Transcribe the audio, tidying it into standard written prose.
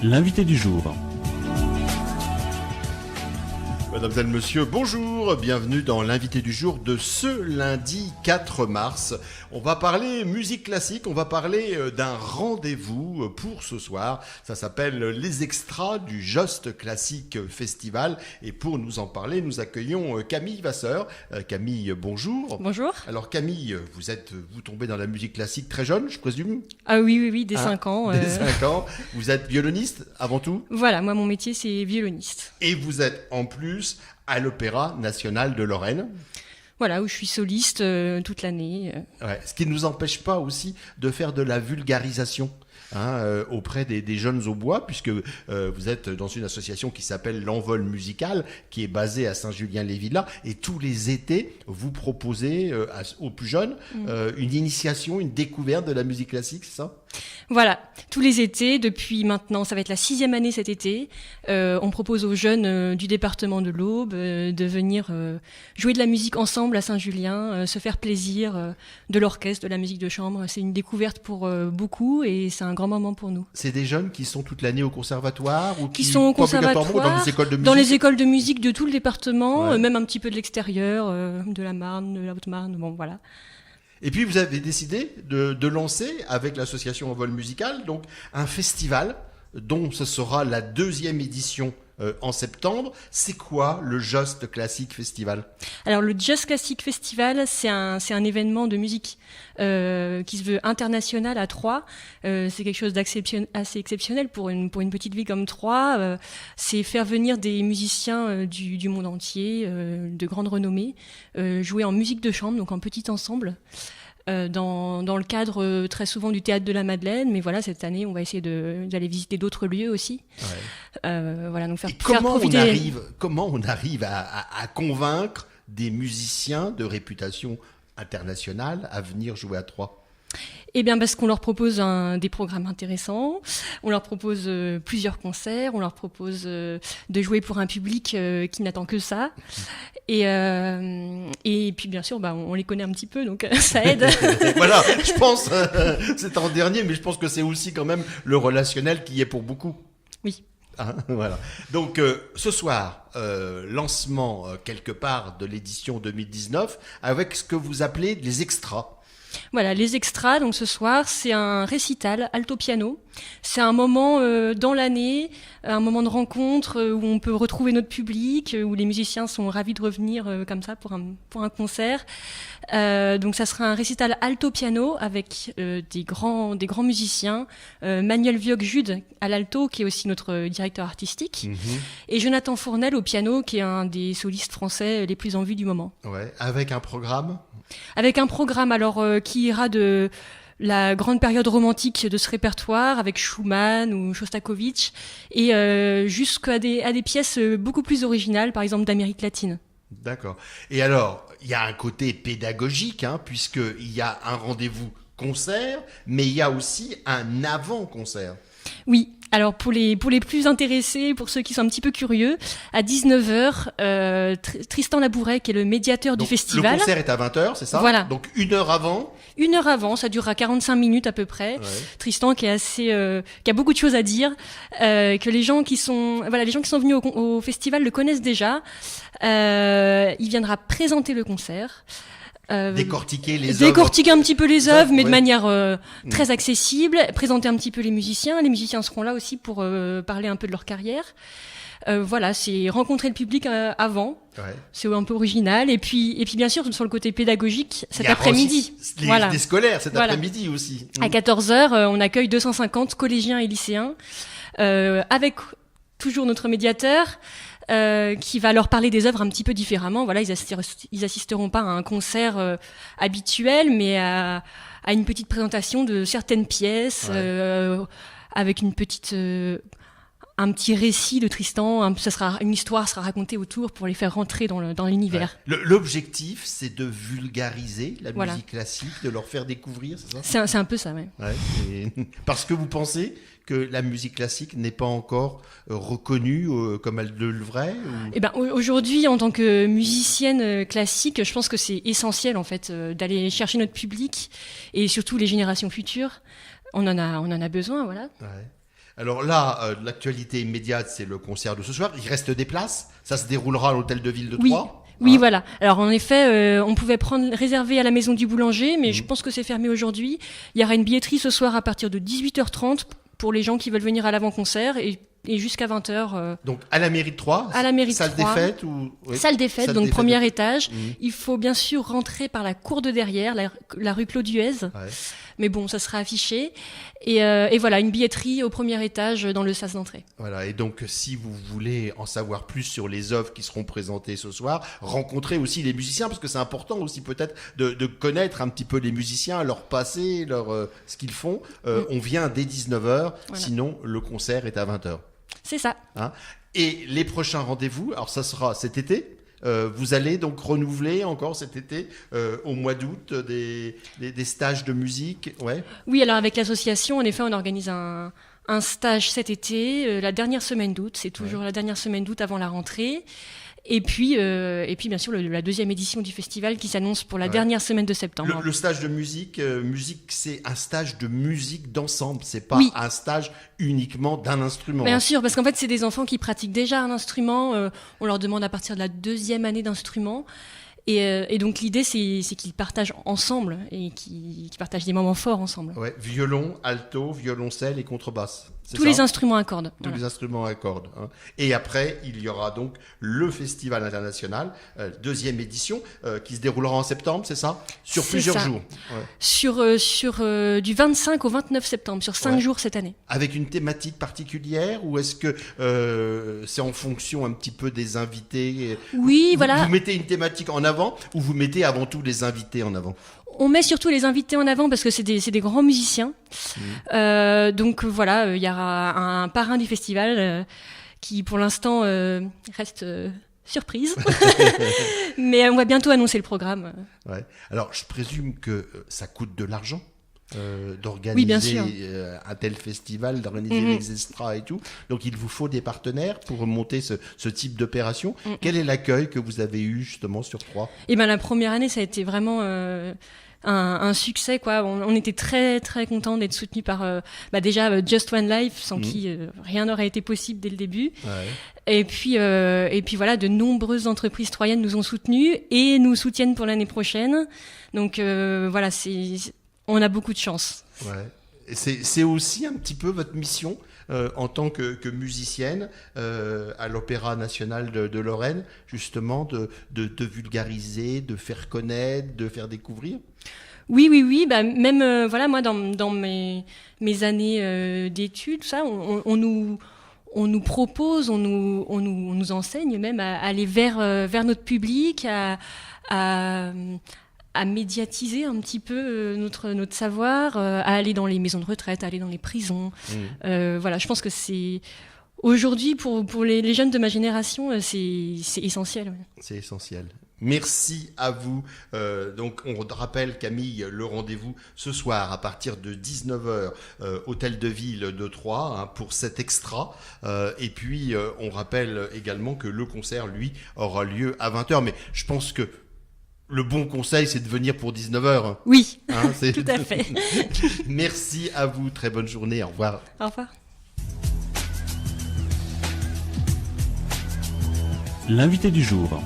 L'invité du jour. Mesdames et messieurs, bonjour, bienvenue dans l'invité du jour de ce lundi 4 mars. On va parler musique classique, on va parler d'un rendez-vous pour ce soir. Ça s'appelle les extras du Just Classic Festival. Et pour nous en parler, nous accueillons Camille Vasseur. Camille, bonjour. Bonjour. Alors Camille, vous tombez dans la musique classique très jeune, je présume ? Ah oui, dès 5 ans. Dès 5 ans. Vous êtes violoniste avant tout ? Voilà, moi mon métier c'est violoniste. Et vous êtes en plus à l'Opéra National de Lorraine. Voilà, où je suis soliste toute l'année. Ouais, ce qui ne nous empêche pas aussi de faire de la vulgarisation auprès des jeunes au bois, puisque vous êtes dans une association qui s'appelle l'Envol Musical, qui est basée à Saint-Julien-les-Villas, et tous les étés, vous proposez aux plus jeunes une initiation, une découverte de la musique classique, c'est ça ? Voilà, tous les étés, depuis maintenant, ça va être la 6e année cet été, on propose aux jeunes du département de l'Aube de venir jouer de la musique ensemble à Saint-Julien, se faire plaisir, de l'orchestre, de la musique de chambre. C'est une découverte pour beaucoup et c'est un grand moment pour nous. C'est des jeunes qui sont toute l'année au conservatoire ou qui sont au conservatoire, dans les écoles de musique. Dans les écoles de musique de tout le département, ouais. Même un petit peu de l'extérieur, de la Marne, de la Haute-Marne, bon voilà. Et puis vous avez décidé de lancer avec l'association Envol Musical donc un festival dont ce sera la 2e édition en septembre. C'est quoi le Just Classic Festival ? Alors le Just Classic Festival, c'est un événement de musique qui se veut international à Troyes. C'est quelque chose d'assez exceptionnel pour une petite ville comme Troyes. C'est faire venir des musiciens du monde entier, de grande renommée, jouer en musique de chambre, donc en petit ensemble. Dans le cadre très souvent du Théâtre de la Madeleine, mais voilà, cette année on va essayer d'aller visiter d'autres lieux aussi. Ouais. Voilà, donc faire profiter. Comment on arrive à convaincre des musiciens de réputation internationale à venir jouer à Troyes ? Eh bien, parce qu'on leur propose des programmes intéressants, on leur propose plusieurs concerts, on leur propose de jouer pour un public qui n'attend que ça. Et puis, bien sûr, on les connaît un petit peu, donc ça aide. Voilà, je pense, c'est en dernier, mais je pense que c'est aussi quand même le relationnel qui est pour beaucoup. Oui. Voilà. Donc, ce soir, lancement quelque part de l'édition 2019 avec ce que vous appelez les extras. Voilà, les extras, donc ce soir, c'est un récital alto-piano. C'est un moment dans l'année, un moment de rencontre où on peut retrouver notre public, où les musiciens sont ravis de revenir comme ça pour un concert. Donc ça sera un récital alto-piano avec des grands musiciens. Manuel Viog-Jude à l'alto, qui est aussi notre directeur artistique. Et Jonathan Fournel au piano, qui est un des solistes français les plus en vue du moment. Ouais, avec un programme ? Avec un programme alors qui ira de la grande période romantique de ce répertoire avec Schumann ou Shostakovich et jusqu'à des pièces beaucoup plus originales, par exemple d'Amérique latine. D'accord. Et alors, il y a un côté pédagogique, puisqu'il y a un rendez-vous concert, mais il y a aussi un avant-concert. Oui. Alors pour les plus intéressés, pour ceux qui sont un petit peu curieux, à 19h, Tristan Labouret, qui est le médiateur du festival. Le concert est à 20h, c'est ça ? Voilà. Donc 1 heure avant. 1 heure avant, ça durera 45 minutes à peu près. Ouais. Tristan qui a beaucoup de choses à dire, que les gens qui sont venus au festival le connaissent déjà. Il viendra présenter le concert. Décortiquer un petit peu les œuvres, mais de manière très accessible, présenter un petit peu les musiciens. Les musiciens seront là aussi pour parler un peu de leur carrière. Voilà, c'est rencontrer le public avant. Ouais. C'est un peu original. Et puis bien sûr, sur le côté pédagogique, cet après-midi. Des scolaires cet après-midi aussi. À 14h, on accueille 250 collégiens et lycéens avec toujours notre médiateur. Qui va leur parler des œuvres un petit peu différemment. Voilà, ils assisteront pas à un concert habituel, mais à une petite présentation de certaines pièces, avec une petite un petit récit de Tristan, une histoire sera racontée autour pour les faire rentrer dans l'univers. Ouais. L'objectif, c'est de vulgariser la musique classique, de leur faire découvrir, c'est ça ? C'est un peu ça, oui. Ouais, parce que vous pensez que la musique classique n'est pas encore reconnue comme elle le devrait ou... Eh ben, aujourd'hui, en tant que musicienne classique, je pense que c'est essentiel en fait d'aller chercher notre public et surtout les générations futures. On en a besoin, voilà. Ouais. Alors là, l'actualité immédiate, c'est le concert de ce soir. Il reste des places. Ça se déroulera à l'Hôtel de Ville de Troyes. Oui, voilà. Alors en effet, on pouvait réserver à la Maison du Boulanger, mais je pense que c'est fermé aujourd'hui. Il y aura une billetterie ce soir à partir de 18h30 pour les gens qui veulent venir à l'avant-concert et jusqu'à 20h. Donc à la mairie de Troyes, à la mairie salle de Troyes. des fêtes ou oui. Salle des fêtes, Salle donc des premier fêtes. étage. Il faut bien sûr rentrer par la cour de derrière, la rue Claude-Huez. Ouais. Mais bon, ça sera affiché. Et voilà, une billetterie au premier étage dans le sas d'entrée. Voilà, et donc si vous voulez en savoir plus sur les œuvres qui seront présentées ce soir, rencontrez aussi les musiciens, parce que c'est important aussi peut-être de connaître un petit peu les musiciens, leur passé, ce qu'ils font. On vient dès 19h, voilà. Sinon le concert est à 20h. C'est ça. Hein, et les prochains rendez-vous, alors ça sera cet été. Vous allez donc renouveler encore cet été, au mois d'août, des stages de musique, ouais. Oui, alors avec l'association, en effet, on organise un stage cet été, la dernière semaine d'août. C'est toujours la dernière semaine d'août avant la rentrée. Et puis bien sûr, la deuxième édition du festival qui s'annonce pour la dernière semaine de septembre. Le stage de musique, c'est un stage de musique d'ensemble. C'est pas un stage uniquement d'un instrument. Bien sûr, parce qu'en fait, c'est des enfants qui pratiquent déjà un instrument. On leur demande à partir de la 2e année d'instrument. Et donc l'idée, c'est qu'ils partagent ensemble et qu'ils partagent des moments forts ensemble. Ouais, violon, alto, violoncelle et contrebasse. Tous les instruments à cordes. Tous les instruments à cordes. Hein. Et après, il y aura donc le Festival international, 2e édition, qui se déroulera en septembre, c'est ça? Sur plusieurs jours. Ouais. Sur du 25 au 29 septembre, sur 5 jours cette année. Avec une thématique particulière, ou est-ce que c'est en fonction un petit peu des invités? Oui, voilà. Vous mettez une thématique en avant, ou vous mettez avant tout les invités en avant? On met surtout les invités en avant parce que c'est des grands musiciens. Donc voilà, il y aura un parrain du festival qui pour l'instant reste surprise. Mais on va bientôt annoncer le programme. Ouais. Alors je présume que ça coûte de l'argent d'organiser un tel festival, d'organiser les extras et tout. Donc il vous faut des partenaires pour monter ce type d'opération. Quel est l'accueil que vous avez eu justement sur Troyes? Eh ben la première année, ça a été vraiment un succès, quoi. On était très très contents d'être soutenus par déjà Just One Life, sans qui rien n'aurait été possible dès le début. Et puis voilà, de nombreuses entreprises troyennes nous ont soutenus et nous soutiennent pour l'année prochaine. Donc voilà, on a beaucoup de chance. Ouais. C'est aussi un petit peu votre mission en tant que musicienne à l'Opéra National de Lorraine, justement, de vulgariser, de faire connaître, de faire découvrir. Oui. Bah, même voilà, moi dans mes années d'études, ça, on nous propose, on nous enseigne même à aller vers notre public, à médiatiser un petit peu notre savoir, à aller dans les maisons de retraite, à aller dans les prisons. Voilà, je pense que c'est aujourd'hui pour les jeunes de ma génération, c'est essentiel. C'est essentiel. Merci à vous. Donc on rappelle, Camille, le rendez-vous ce soir à partir de 19h, Hôtel de Ville de Troyes, pour cet extra. Et puis on rappelle également que le concert, lui, aura lieu à 20h. Mais je pense que le bon conseil, c'est de venir pour 19h. Oui, tout à fait. Merci à vous. Très bonne journée. Au revoir. Au revoir. L'invité du jour.